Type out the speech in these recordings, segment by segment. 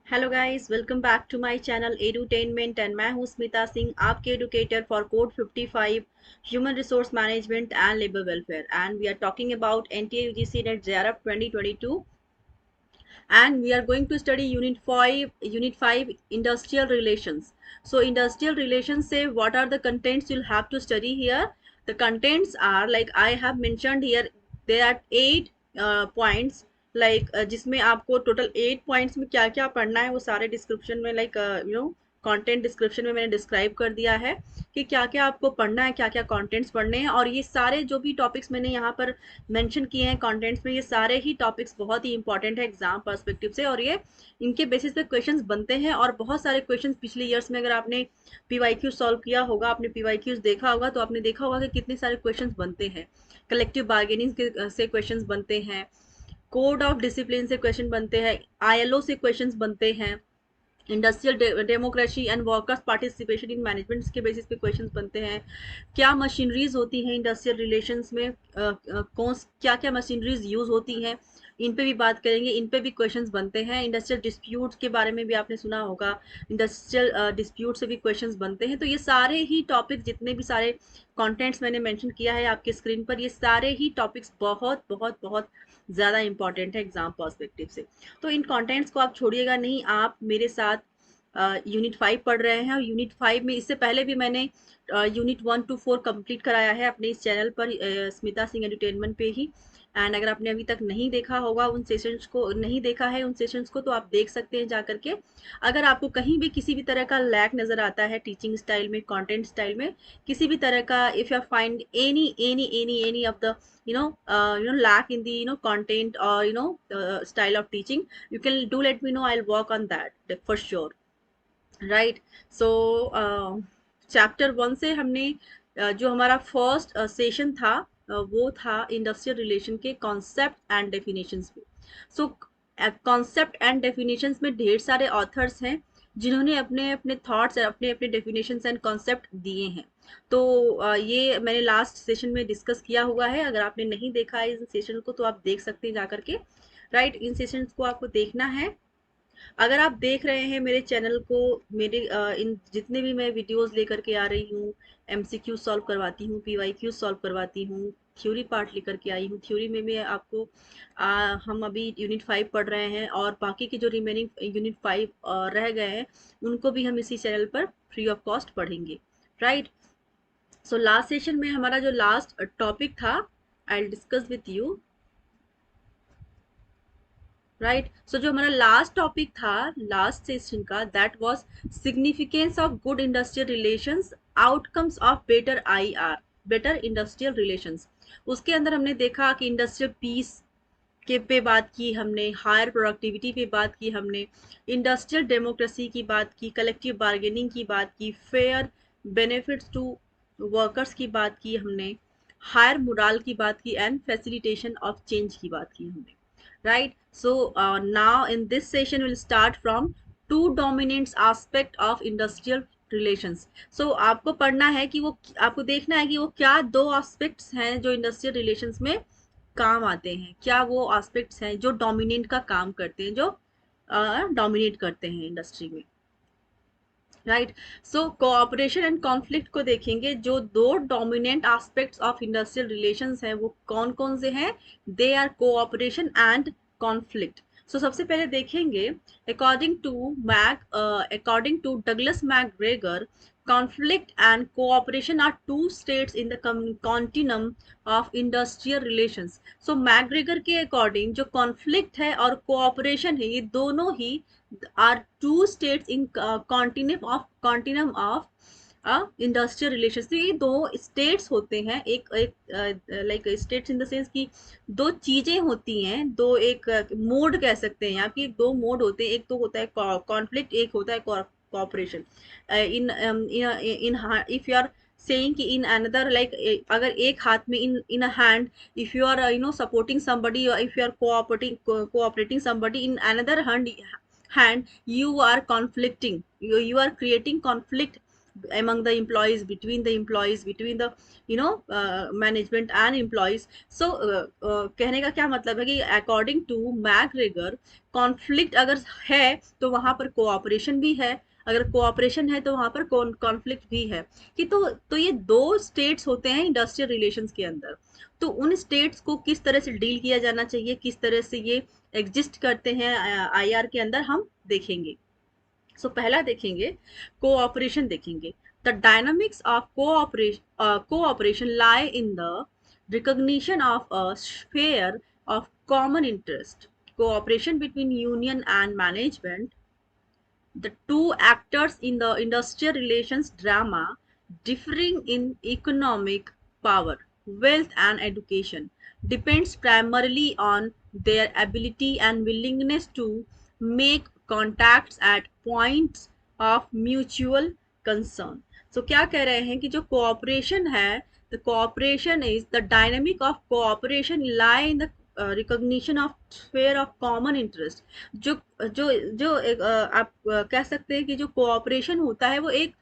Hello guys, welcome back to my channel edutainment and मैं हूं स्मिता सिंह, आपके educator for code 55 human resource management and labour welfare and we are talking about NTA UGC NET JRF 2022 and we are going to study unit 5 industrial relations. So industrial relations say what are the contents you'll have to study here. The contents are like I have mentioned here, there are 8 points, like जिसमें आपको total 8 points में क्या क्या पढ़ना है वो सारे description में कंटेंट डिस्क्रिप्शन में मैंने डिस्क्राइब कर दिया है कि क्या क्या आपको पढ़ना है, क्या क्या कंटेंट्स पढ़ने हैं। और ये सारे जो भी टॉपिक्स मैंने यहाँ पर मेंशन किए हैं कंटेंट्स में, ये सारे ही टॉपिक्स बहुत ही इंपॉर्टेंट है एग्जाम पर्सपेक्टिव से, और ये इनके बेसिस पे क्वेश्चंस बनते हैं। और बहुत सारे क्वेश्चंस पिछले ईयर्स में अगर आपने पीवाईक्यू सॉल्व किया होगा, आपने पीवाईक्यूज देखा होगा, तो आपने देखा होगा कि कितने सारे क्वेश्चंस बनते हैं। कलेक्टिव बार्गेनिंग से क्वेश्चंस बनते हैं, कोड ऑफ डिसिप्लिन से क्वेश्चन बनते हैं, आईएलओ से क्वेश्चंस बनते हैं, industrial democracy and workers participation in management के बेसिस पे क्वेश्चंस बनते हैं। क्या मशीनरीज होती हैं इंडस्ट्रियल रिलेशंस में, कौन क्या क्या मशीनरीज यूज होती हैं, इन पे भी बात करेंगे, इन पे भी क्वेश्चंस बनते हैं। इंडस्ट्रियल डिस्प्यूट के बारे में भी आपने सुना होगा, इंडस्ट्रियल डिस्प्यूट से भी क्वेश्चंस बनते हैं। तो ये सारे ही टॉपिक, जितने भी सारे कंटेंट्स मैंने मेंशन किया है आपके स्क्रीन पर, ये सारे ही टॉपिक्स बहुत बहुत बहुत ज़्यादा इंपॉर्टेंट है एग्जाम पर्सपेक्टिव से। तो इन कंटेंट्स को आप छोड़िएगा नहीं, आप मेरे साथ यूनिट 5 पढ़ रहे हैं। और यूनिट 5 में इससे पहले भी मैंने यूनिट 1 to 4 कंप्लीट कराया है अपने इस चैनल पर, स्मिता सिंह एंटरटेनमेंट पे ही। एंड अगर आपने अभी तक नहीं देखा होगा उन सेशंस को, नहीं देखा है उन सेशंस को, तो आप देख सकते हैं जा करके। अगर आपको कहीं भी किसी भी तरह का लैक नज़र आता है टीचिंग स्टाइल में, कंटेंट स्टाइल में, किसी भी तरह का, if you find any of the lack in the content or style of teaching, you can do let me know, I'll work on that for sure. Right. So chapter 1 से हमने जो हमारा first session था, वो था industrial relation के concept and definitions पे। So concept and definitions में ढेर सारे ऑथर्स हैं जिन्होंने अपने अपने थॉट्स, अपने अपने डेफिनेशंस एंड कॉन्सेप्ट दिए हैं। तो ये मैंने लास्ट सेशन में डिस्कस किया हुआ है। अगर आपने नहीं देखा है इस सेशन को तो आप देख सकते हैं जा करके। राइट, इन सेशंस को आपको देखना है। अगर आप देख रहे हैं मेरे चैनल को, मेरे इन जितने भी मैं वीडियोस लेकर के आ रही हूँ, एमसीक्यू सॉल्व करवाती हूँ, पीवाईक्यू सॉल्व करवाती हूँ, थ्योरी पार्ट लेकर के आई हूँ। थ्योरी में भी आपको हम अभी यूनिट 5 पढ़ रहे हैं, और बाकी के जो रिमेनिंग यूनिट 5 रह गए हैं उनको भी हम इसी चैनल पर फ्री ऑफ कॉस्ट पढ़ेंगे। राइट। सो लास्ट सेशन में हमारा जो लास्ट टॉपिक था, I will discuss with you. Right. So जो हमारा लास्ट टॉपिक था लास्ट सेशन का, that was significance of good industrial relations, outcomes of better IR, better industrial relations. उसके अंदर हमने देखा कि इंडस्ट्रियल पीस के पे बात की हमने, हायर प्रोडक्टिविटी पे बात की हमने, इंडस्ट्रियल डेमोक्रेसी की बात की, कलेक्टिव बार्गेनिंग की बात की, फेयर बेनिफिट्स टू वर्कर्स की बात की हमने, हायर मोरल की बात की, एंड फैसिलिटेशन ऑफ चेंज की बात की हमने। Right. So now in this session we'll start from two dominant aspect of industrial relations. So आपको पढ़ना है कि वो, आपको देखना है कि वो क्या दो aspects हैं जो इंडस्ट्रियल रिलेशंस में काम आते हैं, क्या वो aspects हैं जो डोमिनेंट का काम करते हैं, जो डोमिनेट करते हैं इंडस्ट्री में। Right. So cooperation and conflict को देखेंगे। जो दो dominant aspects of industrial relations हैं वो कौन कौन से हैं? They are cooperation and conflict. So सबसे पहले देखेंगे, according to Douglas McGregor, conflict and cooperation are two states in the continuum of industrial relations. So McGregor के अकॉर्डिंग जो कॉन्फ्लिक्ट है और कोऑपरेशन है, ये दोनों ही are two states in continuum of industrial relation. तो ये दो स्टेट्स होते हैं, एक like states in the sense कि दो चीजें होती हैं, दो एक मोड कह सकते हैं आप, कि दो मोड होते हैं। एक तो होता है कॉन्फ्लिक्ट, एक होता है cooperation. In in if you are saying कि in another, like अगर एक हाथ में, in a hand, if you are supporting somebody, or if you are cooperating somebody, in another hand you are conflicting, you are creating conflict among the employees, between the employees, between the management and employees. So कहने का क्या मतलब है कि according to McGregor, conflict अगर है तो वहां पर कोऑपरेशन भी है, अगर कोऑपरेशन है तो वहां पर कॉन्फ्लिक्ट भी है। कि तो ये दो स्टेट्स होते हैं इंडस्ट्रियल रिलेशंस के अंदर। तो उन स्टेट्स को किस तरह से डील किया जाना चाहिए, किस तरह से ये एग्जिस्ट करते हैं आईआर के अंदर, हम देखेंगे। सो पहला देखेंगे, कोऑपरेशन देखेंगे। The dynamics of cooperation lie in the recognition of a sphere of common interest. Cooperation between union and management, the two actors in the industrial relations drama, differing in economic power, wealth, and education, depends primarily on their ability and willingness to make contacts at points of mutual concern. So क्या कह रहे हैं कि जो cooperation है, the cooperation is the dynamic of cooperation lie in the recognition of sphere of common interest. जो जो जो एक आप कह सकते हैं कि जो कोऑपरेशन होता है वो एक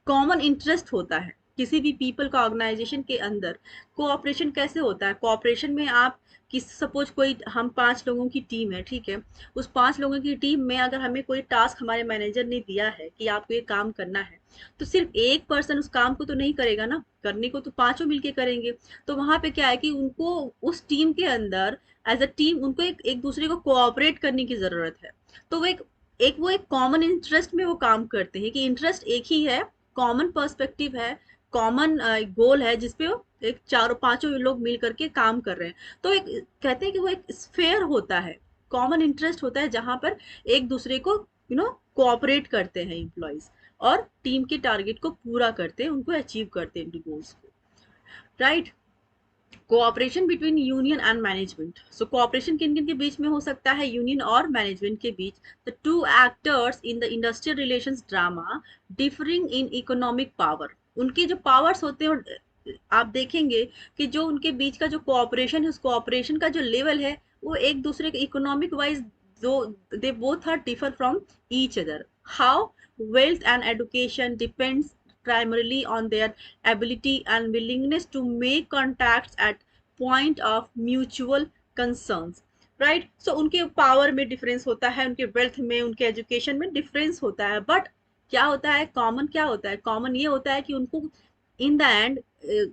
कॉमन इंटरेस्ट होता है किसी भी पीपल का ऑर्गेनाइजेशन के अंदर। कोऑपरेशन कैसे होता है? कोऑपरेशन में आप किस सपोज कोई हम 5 लोगों की टीम है, ठीक है, उस 5 लोगों की टीम में अगर हमें कोई टास्क हमारे मैनेजर ने दिया है कि आपको ये काम करना है, तो सिर्फ एक पर्सन उस काम को तो नहीं करेगा ना, करने को तो पांचों मिलके करेंगे। तो वहां पे क्या है कि उनको उस टीम के अंदर एज अ टीम उनको एक दूसरे को कोऑपरेट करने की जरूरत है। तो वो एक कॉमन इंटरेस्ट में वो काम करते हैं कि इंटरेस्ट एक ही है, कॉमन पर्सपेक्टिव है, कॉमन गोल है जिसपे वो एक चारों पांचों लोग मिल करके काम कर रहे हैं। तो एक कहते हैं कि वो एक स्फेयर होता है, कॉमन इंटरेस्ट होता है जहां पर एक दूसरे को कोऑपरेट करते हैं एम्प्लॉयज, और टीम के टारगेट को पूरा करते हैं, उनको अचीव करते हैं उनके गोल्स को, right. Cooperation between union and management. So cooperation किन किन के बीच में हो सकता है? यूनियन और मैनेजमेंट के बीच। The two actors in the industrial relations drama differing in economic power. उनके जो पावर्स होते हैं, आप देखेंगे कि जो उनके बीच का जो कोऑपरेशन है, उस कोऑपरेशन का जो लेवल है वो एक दूसरे के इकोनॉमिक वाइज दो, they both are differ from each other. How? Wealth and education depends primarily on their ability and willingness to make contacts at point of mutual concerns, right? So उनके power में difference होता है, उनके wealth में, उनके education में difference होता है, बट क्या होता है कॉमन? क्या होता है कॉमन? ये होता है कि उनको इन द एंड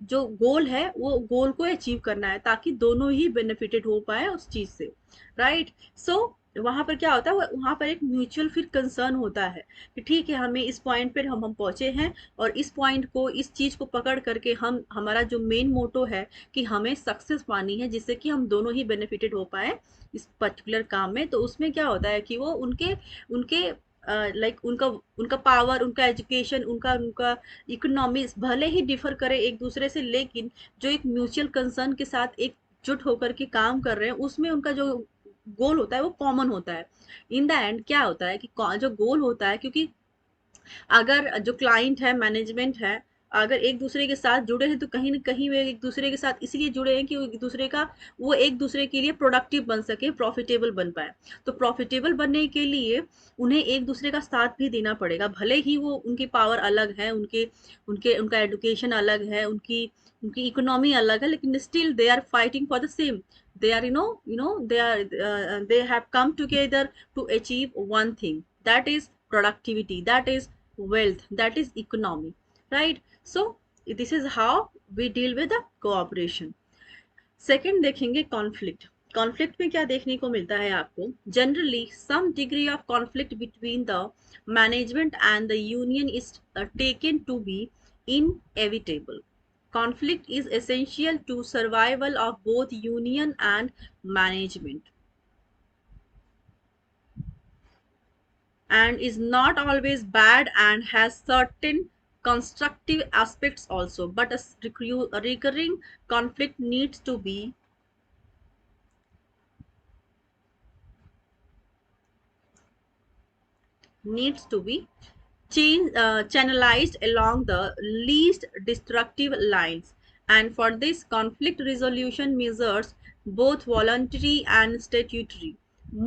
जो गोल है वो गोल को अचीव करना है ताकि दोनों ही बेनिफिटेड हो पाए उस चीज से, राइट। सो वहां पर क्या होता है, वहां पर एक म्यूचुअल फिर कंसर्न होता है कि ठीक है, हमें इस पॉइंट पर हम पहुंचे हैं, और इस पॉइंट को, इस चीज को पकड़ करके हम, हमारा जो मेन मोटो है कि हमें सक्सेस पानी है जिससे कि हम दोनों ही बेनिफिटेड हो पाए इस पर्टिकुलर काम में। तो उसमें क्या होता है कि वो उनके उनके लाइक उनका उनका पावर, उनका एजुकेशन, उनका उनका इकोनॉमी भले ही डिफर करे एक दूसरे से, लेकिन जो एक म्यूचुअल कंसर्न के साथ एकजुट होकर के काम कर रहे हैं, उसमें उनका जो गोल होता है वो कॉमन होता है। इन द एंड क्या होता है कि जो गोल होता है, क्योंकि अगर जो क्लाइंट है, मैनेजमेंट है, अगर एक दूसरे के साथ जुड़े हैं तो कहीं ना कहीं वे एक दूसरे के साथ इसलिए जुड़े हैं कि वो एक दूसरे के लिए प्रोडक्टिव बन सके, प्रॉफिटेबल बन पाए। तो प्रॉफिटेबल बनने के लिए उन्हें एक दूसरे का साथ भी देना पड़ेगा, भले ही वो उनकी पावर अलग है, उनके उनके उनका एजुकेशन अलग है, उनकी उनकी इकोनॉमी अलग है, लेकिन still they are fighting for the same. they are they have come together to achieve one thing, that is productivity, that is wealth, that is economy, right? So this is how we deal with the cooperation. Second देखेंगे conflict. Conflict में क्या देखने को मिलता है आपको? Generally some degree of conflict between the management and the union is taken to be inevitable. Conflict is essential to survival of both union and management, and is not always bad and has certain constructive aspects also, but a recurring conflict needs to be channelized along the least destructive lines, and for this conflict resolution measures, both voluntary and statutory,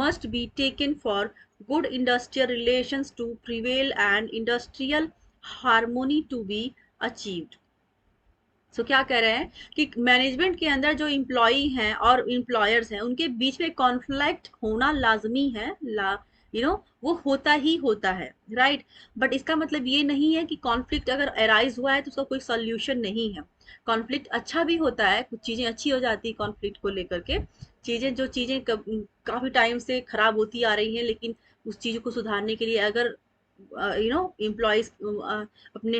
must be taken for good industrial relations to prevail and industrial harmony to be achieved. सो क्या कह रहे हैं कि management के अंदर जो employee हैं और इम्प्लॉयर्स हैं उनके बीच में कॉन्फ्लिक्ट होना लाजमी है, वो होता ही होता है, राइट। बट इसका मतलब ये नहीं है कि कॉन्फ्लिक्ट अगर अराइज हुआ है तो उसका कोई सोल्यूशन नहीं है। कॉन्फ्लिक्ट अच्छा भी होता है, कुछ चीज़ें अच्छी हो जाती है कॉन्फ्लिक्ट को लेकर के। जो चीज़ें काफ़ी टाइम से खराब होती आ रही हैं, लेकिन उस चीज़ को सुधारने के लिए अगर एम्प्लॉयज अपने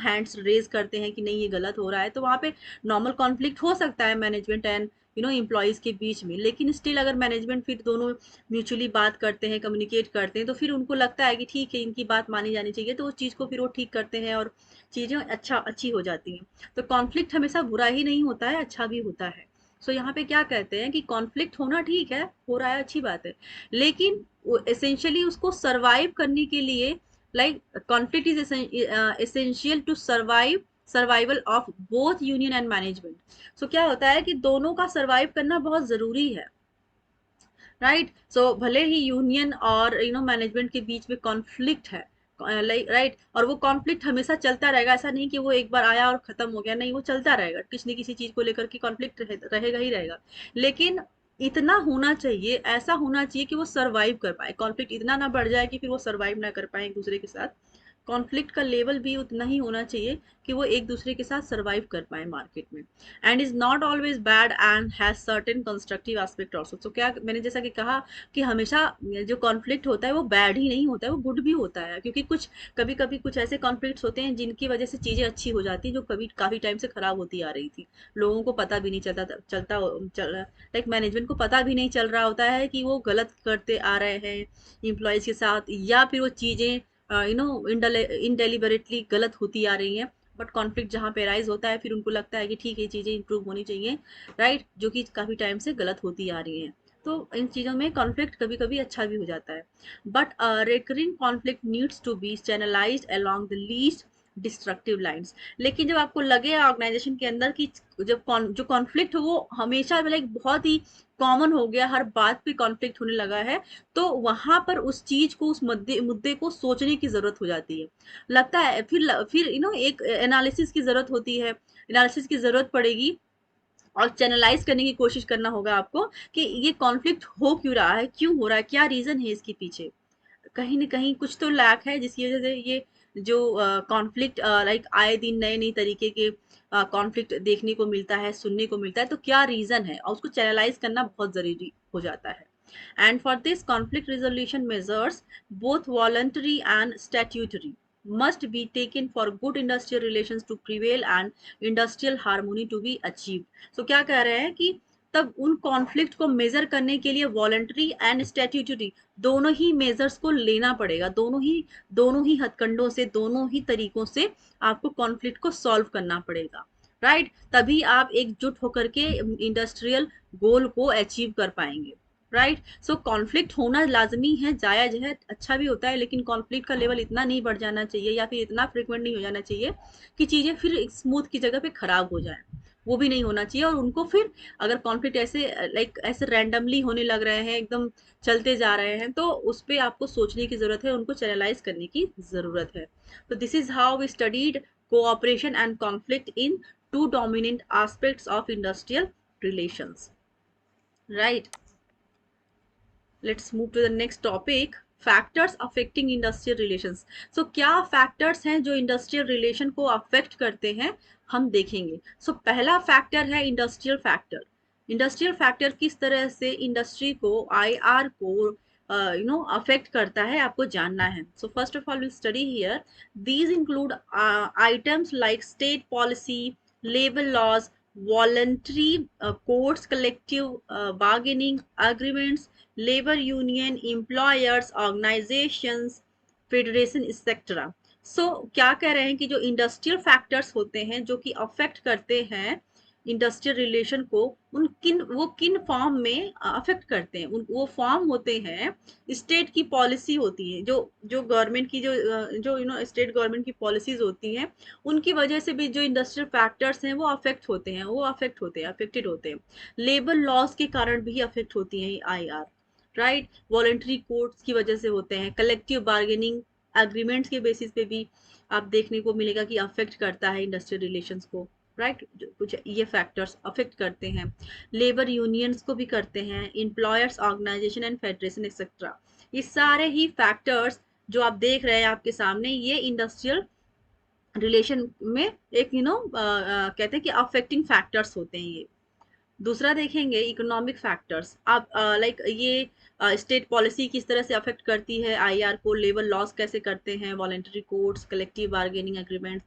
हैंड्स रेज करते हैं कि नहीं ये गलत हो रहा है, तो वहाँ पे नॉर्मल कॉन्फ्लिक्ट हो सकता है मैनेजमेंट एंड एम्प्लॉयज के बीच में। लेकिन स्टिल अगर मैनेजमेंट फिर दोनों म्यूचुअली बात करते हैं, कम्युनिकेट करते हैं, तो फिर उनको लगता है कि ठीक है इनकी बात मानी जानी चाहिए, तो उस चीज़ को फिर वो ठीक करते हैं और चीज़ें अच्छी हो जाती हैं। तो कॉन्फ्लिक्ट हमेशा बुरा ही नहीं होता है, अच्छा भी होता है। सो यहाँ पे क्या कहते हैं कि कॉन्फ्लिक्ट होना ठीक है, हो रहा है, अच्छी बात है, लेकिन एसेंशियली उसको सरवाइव करने के लिए, like conflict is essential to survival of both union and management. So क्या होता है कि दोनों का सर्वाइव करना बहुत जरूरी है, राइट। सो भले ही यूनियन और मैनेजमेंट के बीच में कॉन्फ्लिक्ट है, लाइक राइट, और वो कॉन्फ्लिक्ट हमेशा चलता रहेगा, ऐसा नहीं कि वो एक बार आया और खत्म हो गया, नहीं, वो चलता रहेगा, किसी न किसी चीज को लेकर के कॉन्फ्लिक्ट रहेगा ही रहेगा। लेकिन इतना होना चाहिए, ऐसा होना चाहिए कि वो सरवाइव कर पाए, कॉन्फ्लिक्ट इतना ना बढ़ जाए कि फिर वो सरवाइव ना कर पाए एक दूसरे के साथ। कॉन्फ्लिक्ट का लेवल भी उतना ही होना चाहिए कि वो एक दूसरे के साथ सरवाइव कर पाए मार्केट में। And is not always bad and has certain constructive aspect also. तो क्या मैंने जैसा कि कहा कि हमेशा जो कॉन्फ्लिक्ट होता है वो बैड ही नहीं होता है, वो गुड भी होता है, क्योंकि कभी कभी कुछ ऐसे कॉन्फ्लिक्ट्स होते हैं जिनकी वजह से चीज़ें अच्छी हो जाती हैं जो कभी काफ़ी टाइम से खराब होती आ रही थी, लोगों को पता भी नहीं लाइक मैनेजमेंट को पता भी नहीं चल रहा होता है कि वो गलत करते आ रहे हैं इम्प्लॉयज़ के साथ, या फिर वो चीज़ें इनडेलिबरेटली गलत होती आ रही हैं। बट कॉन्फ्लिक्ट जहाँ पे राइज होता है फिर उनको लगता है कि ठीक है चीज़ें इंप्रूव होनी चाहिए, राइट, जो कि काफ़ी टाइम से गलत होती आ रही हैं। तो इन चीज़ों में कॉन्फ्लिक्ट कभी कभी अच्छा भी हो जाता है। But recurring conflict needs to be channelised along the least destructive lines. लेकिन जब आपको लगे ऑर्गेनाइजेशन के अंदर कि जो कॉन्फ्लिक्ट हो वो हमेशा लाइक बहुत ही कॉमन हो गया, हर बात पे कॉन्फ्लिक्ट होने लगा है, तो वहां पर उस चीज को, उस मुद्दे को सोचने की जरूरत हो जाती है। लगता है फिर एक एनालिसिस की जरूरत होती है, एनालिसिस की जरूरत पड़ेगी, और चैनलाइज करने की कोशिश करना होगा आपको कि ये कॉन्फ्लिक्ट हो क्यों रहा है, क्यों हो रहा है, क्या रीजन है इसके पीछे। कहीं ना कहीं कुछ तो लैक है जिसकी वजह से ये जो कॉन्फ्लिक्ट लाइक आए दिन नए नए तरीके के कॉन्फ्लिक्ट देखने को मिलता है, सुनने को मिलता है, तो क्या रीजन है, और उसको चैनलाइज करना बहुत जरूरी हो जाता है। And for this, conflict resolution measures, both voluntary and statutory, must be taken for good industrial relations to prevail and industrial harmony to be achieved. So क्या कह रहे हैं कि तब उन कॉन्फ्लिक्ट को मेजर करने के लिए वॉलंटरी एंड स्टैट्यूटरी दोनों ही मेजर्स को लेना पड़ेगा, दोनों ही हथकंडों से, दोनों ही तरीकों से आपको कॉन्फ्लिक्ट को सॉल्व करना पड़ेगा, राइट। तभी आप एकजुट होकर के इंडस्ट्रियल गोल को अचीव कर पाएंगे, राइट। सो कॉन्फ्लिक्ट होना लाजमी है, जायज है, अच्छा भी होता है, लेकिन कॉन्फ्लिक्ट का लेवल इतना नहीं बढ़ जाना चाहिए या फिर इतना फ्रिक्वेंट नहीं हो जाना चाहिए कि चीज़ें फिर स्मूथ की जगह पे खराब हो जाए, वो भी नहीं होना चाहिए। और उनको फिर अगर कॉन्फ्लिक्ट ऐसे लाइक ऐसे रैंडमली होने लग रहे हैं, एकदम चलते जा रहे हैं, तो उस पर आपको सोचने की ज़रूरत है, उनको चैनलाइज करने की ज़रूरत है। तो this is how we studied cooperation and conflict in two dominant aspects of industrial relations, right. Let's move to the next topic, factors affecting industrial relations. So क्या factors हैं जो industrial relation को affect करते हैं, हम देखेंगे। So पहला factor है industrial factor। industrial factor किस तरह से industry को, IR को affect करता है, आपको जानना है। So first of all we'll study here, these include items like state policy, labor laws, voluntary codes, collective bargaining agreements, labour union, employers, organisations, federation etcetera. So क्या कह रहे हैं कि जो इंडस्ट्रियल फैक्टर्स होते हैं जो कि अफेक्ट करते हैं इंडस्ट्रियल रिलेशन को, वो किन फॉर्म में अफेक्ट करते हैं, वो फॉर्म होते हैं, स्टेट की पॉलिसी होती है, जो गवर्नमेंट की जो स्टेट गवर्नमेंट की पॉलिसीज होती हैं, उनकी वजह से भी जो इंडस्ट्रियल फैक्टर्स हैं वो अफेक्टेड होते हैं। लेबर लॉज के कारण भी अफेक्ट होती हैं IR, राइट, वॉलेंट्री कोड्स की वजह से होते हैं, कलेक्टिव बार्गेनिंग एग्रीमेंट्स के बेसिस पे भी आप देखने को मिलेगा कि अफेक्ट करता है इंडस्ट्रियल रिलेशंस को, राइट, कुछ ये फैक्टर्स अफेक्ट करते हैं। लेबर यूनियंस को भी करते हैं, employers organisation and federation etcetera, ये सारे ही फैक्टर्स जो आप देख रहे हैं आपके सामने, ये इंडस्ट्रियल रिलेशन में एक कहते हैं कि अफेक्टिंग फैक्टर्स होते हैं ये। दूसरा देखेंगे इकोनॉमिक फैक्टर्स, आप लाइक ये स्टेट पॉलिसी किस तरह से अफेक्ट करती है आईआर को, लेबर लॉस कैसे करते हैं, voluntary codes, collective bargaining agreements,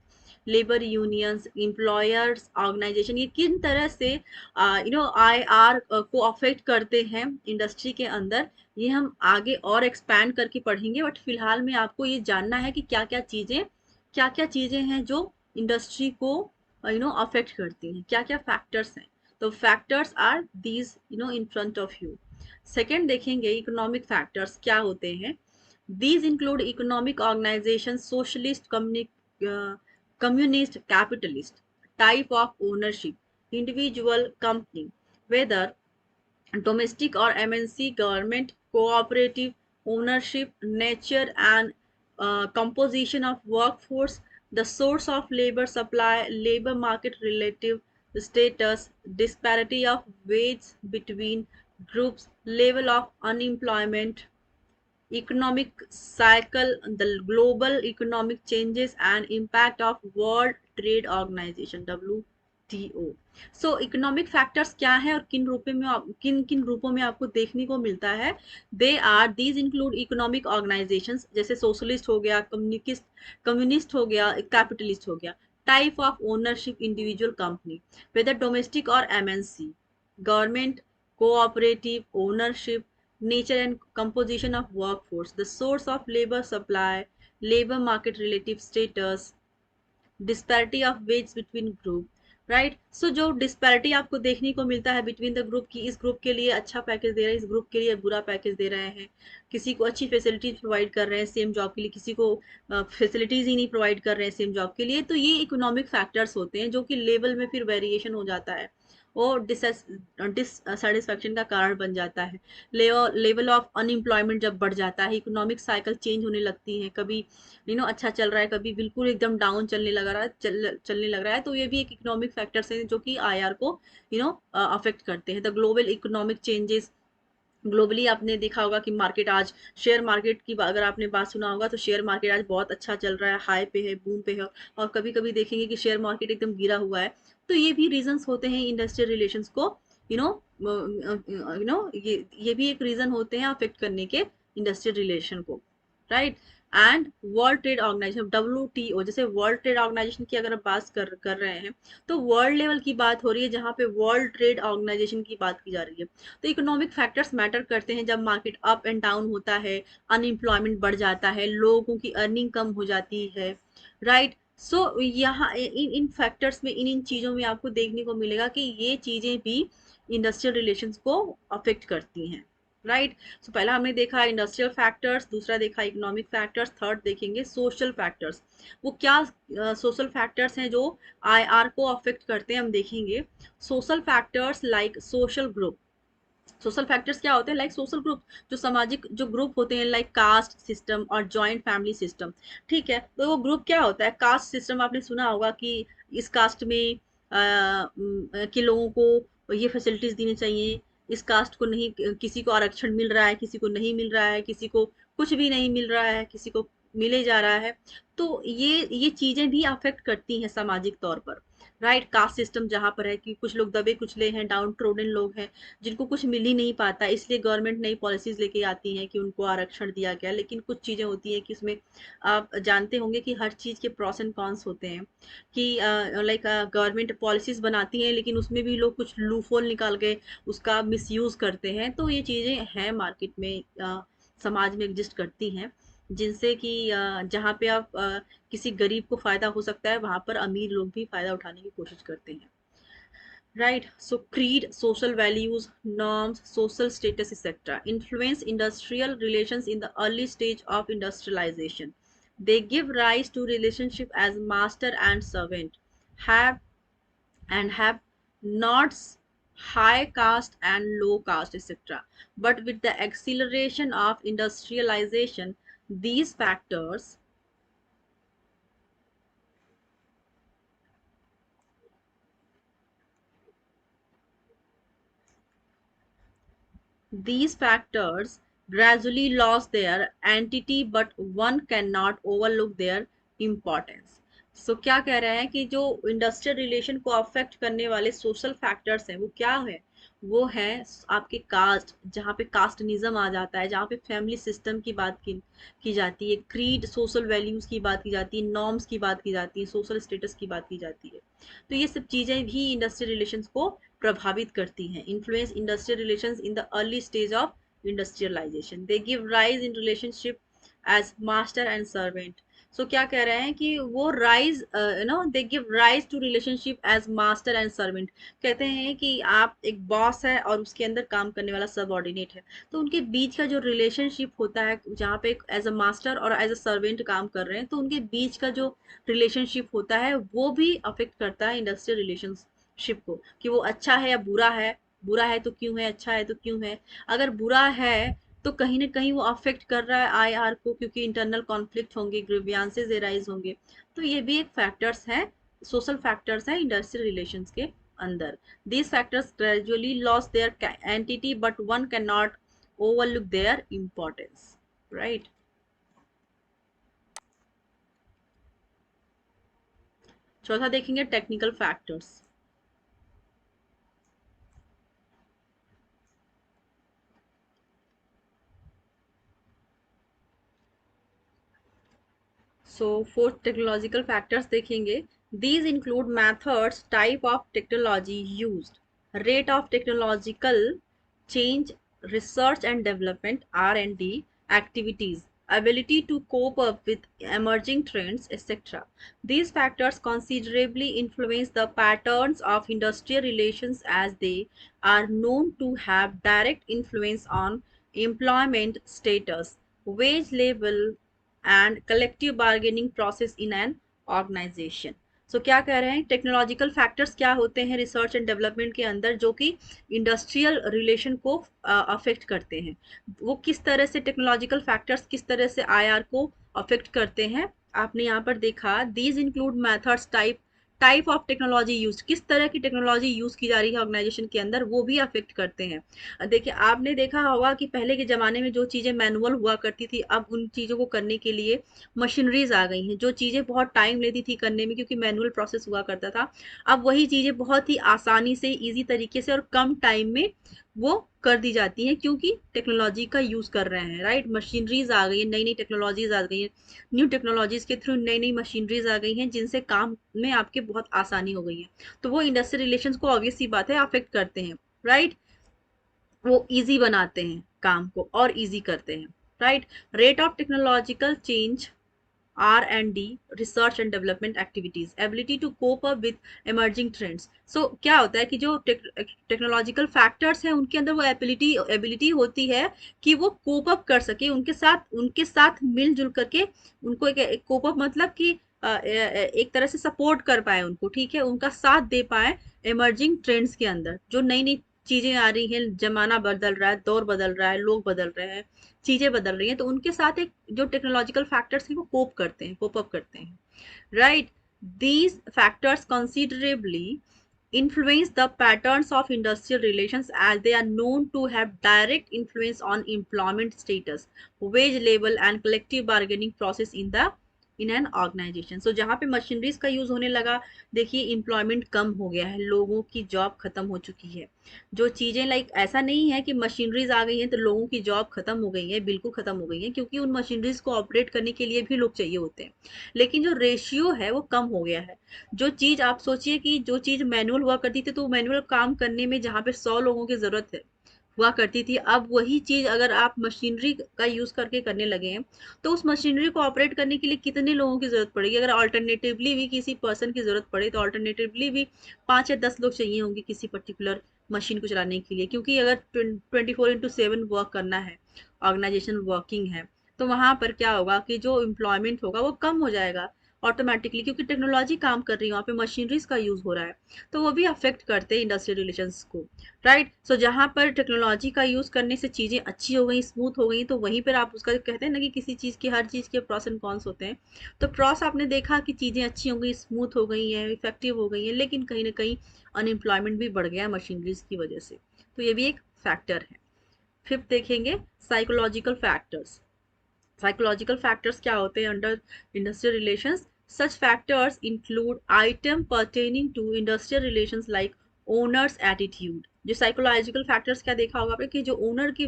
labour unions, employers organisation, ये किन तरह से आईआर को अफेक्ट करते हैं इंडस्ट्री के अंदर, ये हम आगे और एक्सपैंड करके पढ़ेंगे। बट फिलहाल में आपको ये जानना है कि क्या क्या चीजें हैं जो इंडस्ट्री को अफेक्ट करती हैं, क्या क्या फैक्टर्स हैं। तो factors are these in front of you. Second देखेंगे इकोनॉमिक फैक्टर्स क्या होते हैं। These include economic organisation, socialist, communist, capitalist, type of ownership, individual company, whether domestic or MNC, government, cooperative, ownership, nature and composition of workforce, the source of labor supply, labor market relative status, disparity of wage between groups, level of unemployment, economic cycle, the global economic changes and impact of World Trade Organization WTO। So economic factors क्या है और किन किन रूपों में आपको देखने को मिलता है। They are these include economic organisations, जैसे सोशलिस्ट हो गया, कम्युनिस्ट हो गया, कैपिटलिस्ट हो गया, type of ownership, individual company, whether domestic और MNC, government, cooperative, ownership, nature and composition of workforce, the source of labor supply, labor market relative status, disparity of wage between group, right. So जो disparity आपको देखने को मिलता है between the group की, इस group के लिए अच्छा पैकेज दे रहे हैं, इस ग्रुप के लिए बुरा पैकेज दे रहे हैं, किसी को अच्छी फैसिलिटीज प्रोवाइड कर रहे हैं सेम जॉब के लिए, किसी को फैसिलिटीज ही नहीं प्रोवाइड कर रहे हैं सेम जॉब के लिए। तो ये इकोनॉमिक फैक्टर्स होते हैं जो कि लेवल में फिर वेरिएशन हो जाता है और डिससेटिस्फैक्शन का कारण बन जाता है। लेवल ऑफ अनएम्प्लॉयमेंट जब बढ़ जाता है, इकोनॉमिक साइकिल चेंज होने लगती है, कभी अच्छा चल रहा है, कभी बिल्कुल एकदम डाउन चलने लग रहा है, तो ये भी एक इकोनॉमिक फैक्टर्स है जो कि आईआर को अफेक्ट करते हैं। The global economic changes, globally आपने देखा होगा कि मार्केट आज, शेयर मार्केट की अगर आपने बात सुना होगा तो शेयर मार्केट आज बहुत अच्छा चल रहा है, हाई पे है, बूम पे है, और कभी कभी देखेंगे कि शेयर मार्केट एकदम गिरा हुआ है। तो ये भी रीजंस होते हैं इंडस्ट्रियल रिलेशंस को यू नो ये भी एक रीजन होते हैं अफेक्ट करने के इंडस्ट्रियल रिलेशन को, right. And world trade organisation WTO, जैसे वर्ल्ड ट्रेड ऑर्गेनाइजेशन की अगर बात कर रहे हैं तो वर्ल्ड लेवल की बात हो रही है जहाँ पे वर्ल्ड ट्रेड ऑर्गेनाइजेशन की बात की जा रही है। तो इकोनॉमिक फैक्टर्स मैटर करते हैं जब मार्केट अप एंड डाउन होता है, अनएम्प्लॉयमेंट बढ़ जाता है, लोगों की अर्निंग कम हो जाती है, राइट। सो यहाँ इन फैक्टर्स में, इन चीज़ों में आपको देखने को मिलेगा कि ये चीज़ें भी इंडस्ट्रियल रिलेशंस को अफेक्ट करती हैं, राइट। सो पहला हमने देखा इंडस्ट्रियल फैक्टर्स, दूसरा देखा इकोनॉमिक फैक्टर्स, थर्ड देखेंगे सोशल फैक्टर्स। वो क्या सोशल फैक्टर्स हैं जो आईआर को अफेक्ट करते हैं, हम देखेंगे। Social factors like social group, social factors क्या होते हैं, लाइक सोशल ग्रुप, जो सामाजिक जो ग्रुप होते हैं, लाइक कास्ट सिस्टम और जॉइंट फैमिली सिस्टम, ठीक है। तो वो ग्रुप क्या होता है, कास्ट सिस्टम आपने सुना होगा कि इस कास्ट में के लोगों को ये फैसिलिटीज देनी चाहिए, इस कास्ट को नहीं, किसी को आरक्षण मिल रहा है, किसी को नहीं मिल रहा है, किसी को कुछ भी नहीं मिल रहा है, किसी को मिले जा रहा है। तो ये चीजें भी अफेक्ट करती हैं सामाजिक तौर पर, राइट। कास्ट सिस्टम जहाँ पर है कि कुछ लोग दबे कुचले हैं, डाउन ट्रोडन लोग हैं, जिनको कुछ मिल ही नहीं पाता, इसलिए गवर्नमेंट नई पॉलिसीज लेके आती है कि उनको आरक्षण दिया गया। लेकिन कुछ चीजें होती हैं कि उसमें आप जानते होंगे कि हर चीज के प्रॉस एंड कॉन्स होते हैं, कि लाइक गवर्नमेंट पॉलिसीज बनाती हैं लेकिन उसमें भी लोग कुछ लूफोल निकाल के उसका मिसयूज करते हैं। तो ये चीजें हैं मार्केट में, समाज में एग्जिस्ट करती हैं, जिनसे कि जहाँ पे आप किसी गरीब को फायदा हो सकता है, वहां पर अमीर लोग भी फायदा उठाने की कोशिश करते हैं, right। So creed, social values, norms, social status, etc. influence industrial relations in the early stage of industrialization. They give rise to relationship as master and servant, have and have nots, high caste and low caste, etc. But with the acceleration of industrialization, these factors these factors gradually lost their entity, but one cannot overlook their importance. So क्या कह रहे हैं कि जो industrial relation को affect करने वाले social factors हैं वो क्या है, वो है आपके कास्ट, जहाँ पे कास्टनिज्म आ जाता है, जहाँ पे फैमिली सिस्टम की बात की जाती है, क्रीड सोशल वैल्यूज की बात की जाती है, नॉर्म्स की बात की जाती है, सोशल स्टेटस की बात की जाती है। तो ये सब चीज़ें भी इंडस्ट्रियल रिलेशंस को प्रभावित करती हैं। Influence industrial relations in the early stage of industrialisation, they give rise in relationship as master and servant. So क्या कह रहे हैं कि वो rise they give rise to relationship as master and servant. कहते हैं कि आप एक बॉस है और उसके अंदर काम करने वाला सबऑर्डिनेट है, तो उनके बीच का जो रिलेशनशिप होता है, जहाँ पे एज अ मास्टर और एज अ सर्वेंट काम कर रहे हैं, तो उनके बीच का जो रिलेशनशिप होता है वो भी अफेक्ट करता है इंडस्ट्रियल रिलेशनशिप को, कि वो अच्छा है या बुरा है, बुरा है तो क्यों है, अच्छा है तो क्यों है। अगर बुरा है तो कहीं ना कहीं वो अफेक्ट कर रहा है आईआर को, क्योंकि इंटरनल कॉन्फ्लिक्ट होंगे, ग्रीवियंसेस एराइज होंगे। तो ये भी एक फैक्टर्स हैं, सोशल फैक्टर्स हैं इंडस्ट्रियल रिलेशंस के अंदर। these factors gradually lost their entity, but one cannot overlook their importance, right? चौथा देखेंगे टेक्निकल फैक्टर्स। सो फोर्थ टेक्नोलॉजिकल फैक्टर्स देखेंगे। These include methods, type of technology used, rate of technological change, research and development (R&D) activities, ability to cope up with emerging trends, etc. These factors considerably influence the patterns of industrial relations, as they are known to have direct influence on employment status, wage level, and collective bargaining process in an organization. सो क्या कह रहे हैं, technological factors क्या होते हैं research and development के अंदर, जो कि इंडस्ट्रियल रिलेशन को अफेक्ट करते हैं। वो किस तरह से टेक्नोलॉजिकल फैक्टर्स किस तरह से आईआर को अफेक्ट करते हैं, आपने यहाँ पर देखा। These include methods, type of technology use, किस तरह की टेक्नोलॉजी यूज की जा रही है ऑर्गेनाइजेशन के अंदर, वो भी अफेक्ट करते हैं। देखिए आपने देखा होगा कि पहले के ज़माने में जो चीज़ें मैनुअल हुआ करती थी, अब उन चीज़ों को करने के लिए मशीनरीज आ गई हैं। जो चीज़ें बहुत टाइम लेती थी करने में, क्योंकि मैनुअल प्रोसेस हुआ करता था, अब वही चीज़ें बहुत ही आसानी से, ईजी तरीके से और कम टाइम में वो कर दी जाती हैं, क्योंकि टेक्नोलॉजी का यूज़ कर रहे हैं, राइट। मशीनरीज आ गई है, नई नई टेक्नोलॉजीज आ गई हैं, न्यू टेक्नोलॉजीज के थ्रू नई नई मशीनरीज आ गई हैं, जिनसे काम में आपके बहुत आसानी हो गई है। तो वो इंडस्ट्रियल रिलेशंस को ऑब्वियस सी बात है अफेक्ट करते हैं, राइट। वो इजी बनाते हैं, काम को और इजी करते हैं, right. Rate of technological change, R&D, research and development activities, ability to cope up with emerging trends. So क्या होता है कि जो टेक्नोलॉजिकल फैक्टर्स हैं उनके अंदर वो एबिलिटी होती है कि वो कोप अप कर सके, उनके साथ मिलजुल करके उनको एक कोप अप मतलब कि एक तरह से सपोर्ट कर पाए उनको, ठीक है, उनका साथ दे पाए इमर्जिंग ट्रेंड्स के अंदर। जो नई नई चीजें आ रही हैं, जमाना बदल रहा है, दौर बदल रहा है, लोग बदल रहे हैं, चीजें बदल रही हैं, तो उनके साथ एक जो टेक्नोलॉजिकल फैक्टर्स हैं वो कोप अप करते हैं, right. These factors considerably influence the patterns of industrial relations, as they are known to have direct influence on employment status, wage level, and collective bargaining process in an organization. So जहाँ पे machineries का use होने लगा, देखिए employment कम हो गया है, लोगों की जॉब खत्म हो चुकी है। जो चीजें लाइक ऐसा नहीं है कि मशीनरीज आ गई हैं तो लोगों की जॉब खत्म हो गई है, बिल्कुल खत्म हो गई है, क्योंकि उन मशीनरीज को ऑपरेट करने के लिए भी लोग चाहिए होते हैं, लेकिन जो रेशियो है वो कम हो गया है। जो चीज आप सोचिए कि जो चीज मैनुअल हुआ करती थी, तो मैनुअल काम करने में जहाँ पे 100 लोगों की जरूरत है हुआ करती थी, अब वही चीज अगर आप मशीनरी का यूज करके करने लगे हैं, तो उस मशीनरी को ऑपरेट करने के लिए कितने लोगों की जरूरत पड़ेगी। अगर ऑल्टरनेटिवली भी किसी पर्सन की जरूरत पड़े, तो ऑल्टरनेटिवली भी 5 या 10 लोग चाहिए होंगे किसी पर्टिकुलर मशीन को चलाने के लिए, क्योंकि अगर 24/7 वर्क करना है, ऑर्गेनाइजेशन वर्किंग है, तो वहां पर क्या होगा कि जो एम्प्लॉयमेंट होगा वो कम हो जाएगा। ऑटोमेटिकली, क्योंकि टेक्नोलॉजी काम कर रही है, वहाँ पे मशीनरीज का यूज हो रहा है, तो वो भी अफेक्ट करते हैं इंडस्ट्रियल रिलेशंस को, राइट। सो जहाँ पर टेक्नोलॉजी का यूज करने से चीजें अच्छी हो गई, स्मूथ हो गई, तो वहीं पर आप उसका कहते हैं ना कि किसी चीज की, हर चीज के प्रॉस एंड कॉन्स होते हैं। तो प्रॉस आपने देखा कि चीजें अच्छी हो गई, स्मूथ हो गई हैं, इफेक्टिव हो गई हैं, लेकिन कहीं ना कहीं अनएम्प्लॉयमेंट भी बढ़ गया है मशीनरीज की वजह से, तो ये भी एक फैक्टर है। फिफ्थ देखेंगे साइकोलॉजिकल फैक्टर्स। साइकोलॉजिकल फैक्टर्स क्या होते हैं under industrial relations? Such factors include item pertaining to industrial relations like owners attitude. जो साइकोलॉजिकल फैक्टर्स क्या देखा होगा आपने कि जो ओनर के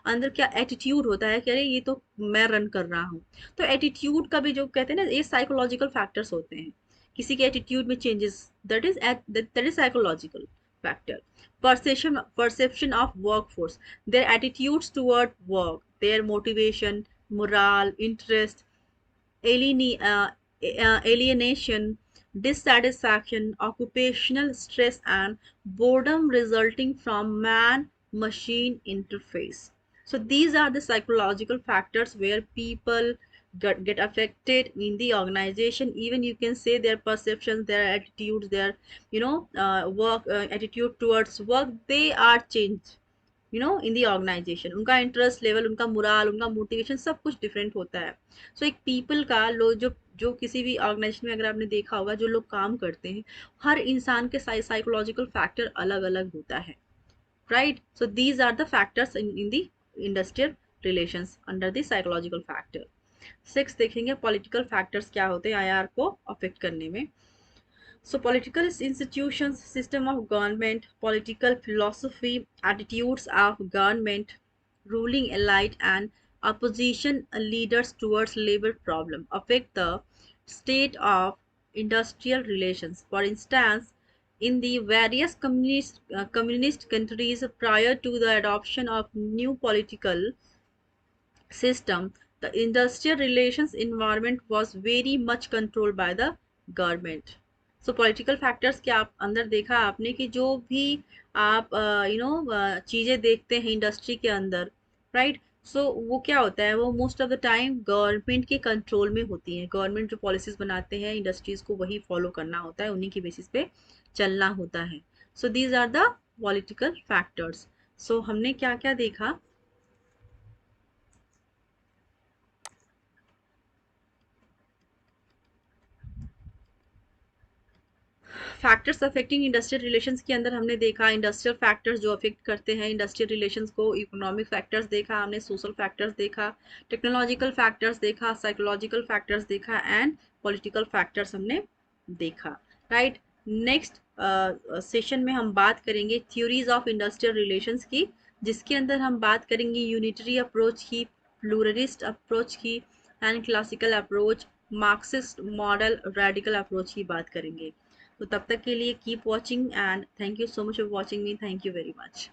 अंदर क्या एटीट्यूड होता है कि अरे ये तो मैं रन कर रहा हूँ, तो एटीट्यूड का भी जो कहते हैं ना, ये साइकोलॉजिकल फैक्टर्स होते हैं। किसी के एटीट्यूड में changes, that is psychological factor. Perception of workforce, their attitudes toward work, their motivation, morale, interest, alienation, dissatisfaction, occupational stress, and boredom resulting from man machine interface. So, these are the psychological factors where people get affected in the organization. Even you can say their perceptions, their attitudes, their work attitude towards work, they are changed in the organisation. उनका interest level, उनका morale, उनका motivation सब कुछ different होता है। सो एक people का लो जो जो किसी भी ऑर्गेनाइजेशन में अगर आपने देखा होगा, जो लोग काम करते हैं, हर इंसान के साइकोलॉजिकल फैक्टर अलग अलग होता है, right. So these are the factors in the industrial relations under the psychological factor. Six देखेंगे पॉलिटिकल फैक्टर्स क्या होते हैं आईआर को अफेक्ट करने में। So political institutions, system of government, political philosophy, attitudes of government, ruling elite and opposition leaders towards labor problem affect the state of industrial relations. For instance, in the various communist countries prior to the adoption of new political system, the industrial relations environment was very much controlled by the government. So political factors क्या आप अंदर देखा आपने कि जो भी आप चीज़ें देखते हैं इंडस्ट्री के अंदर, राइट। सो वो क्या होता है, वो most of the time government के कंट्रोल में होती हैं। गवर्नमेंट जो पॉलिसीज बनाते हैं इंडस्ट्रीज को वही फॉलो करना होता है, उन्हीं की बेसिस पे चलना होता है। So these are the political factors. So हमने क्या क्या देखा? फैक्टर्स अफेक्टिंग इंडस्ट्रियल रिलेशंस के अंदर हमने देखा इंडस्ट्रियल फैक्टर्स जो अफेक्ट करते हैं इंडस्ट्रियल रिलेशंस को, इकोनॉमिक फैक्टर्स देखा हमने, सोशल फैक्टर्स देखा, टेक्नोलॉजिकल फैक्टर्स देखा, साइकोलॉजिकल फैक्टर्स देखा एंड पॉलिटिकल फैक्टर्स हमने देखा, राइट। नेक्स्ट सेशन में हम बात करेंगे थ्योरीज ऑफ इंडस्ट्रियल रिलेशंस की, जिसके अंदर हम बात करेंगे यूनिटरी अप्रोच की, प्लूरलिस्ट अप्रोच की and classical approach, Marxist model, radical approach की बात करेंगे। तो तब तक के लिए keep watching and thank you so much for watching me. Thank you very much.